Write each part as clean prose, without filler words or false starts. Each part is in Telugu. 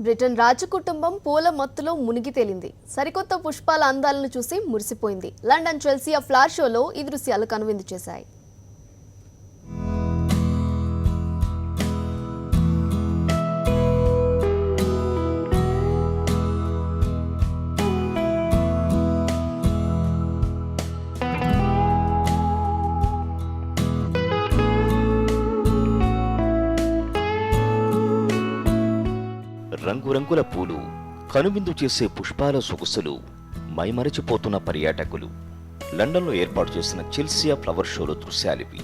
బ్రిటన్ రాజకుటుంబం పూల మత్తులో మునిగి తేలింది. సరికొత్త పుష్పాల అందాలను చూసి మురిసిపోయింది. లండన్ చెల్సీ ఫ్లవర్ షోలో ఈ దృశ్యాలు కనువిందు చేశాయి. రంగురంగుల పూలు, కనువిందు చేసే పుష్పాల సొగసులు, మైమరచిపోతున్న పర్యాటకులు. లండన్లో ఏర్పాటు చేసిన చెల్సియా ఫ్లవర్ షోలో దృశ్యాలివి.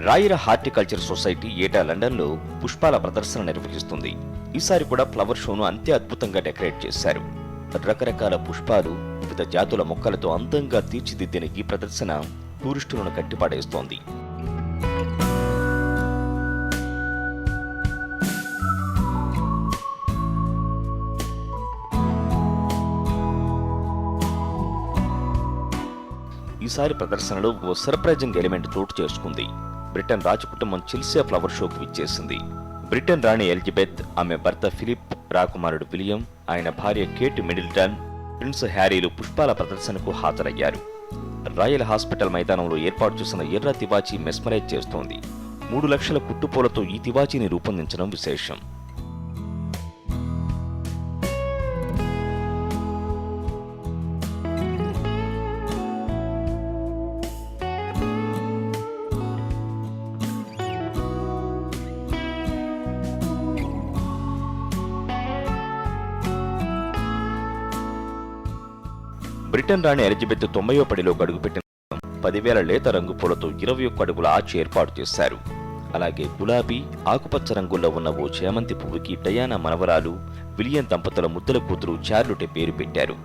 రాయల్ హార్టికల్చర్ సొసైటీ ఏటా లండన్లో పుష్పాల ప్రదర్శన నిర్వహిస్తుంది. ఈసారి కూడా ఫ్లవర్ షోను అంతే అద్భుతంగా డెకరేట్ చేశారు. రకరకాల పుష్పాలు, వివిధ జాతుల మొక్కలతో అందంగా తీర్చిదిద్దిన ఈ ప్రదర్శన టూరిస్టులను కట్టిపడేస్తోంది. ఈసారి ప్రదర్శనలో ఓ సర్ప్రైజింగ్ ఎలిమెంట్ చోటు చేసుకుంది. బ్రిటన్ రాజకుటుంబం చెల్సియా ఫ్లవర్ షోకు విచ్చేసింది. బ్రిటన్ రాణి ఎలిజబెత్, ఆమె భర్త ఫిలిప్, రాకుమారుడు విలియం, ఆయన భార్య కేట్ మిడిల్టన్, ప్రిన్స్ హ్యారీలు పుష్పాల ప్రదర్శనకు హాజరయ్యారు. రాయల్ హాస్పిటల్ మైదానంలో ఏర్పాటు చేసిన ఎర్ర తివాచీ మెస్మరైజ్ చేస్తోంది. 3 లక్షల కుట్టుపూలతో ఈ తివాచీని రూపొందించడం విశేషం. బ్రిటన్ రాణి ఎలిజబెత్ 90వ పడిలో అడుగుపెట్టిన 10,000 లేత రంగు పూలతో 21 అడుగుల ఆర్చ్ ఏర్పాటు చేశారు. అలాగే గులాబీ, ఆకుపచ్చ రంగుల్లో ఉన్న ఓ చేమంతి పువ్వుకి డయానా మనవరాలు, విలియం దంపతుల ముద్దుల కూతురు చార్లొటే పేరు పెట్టారు.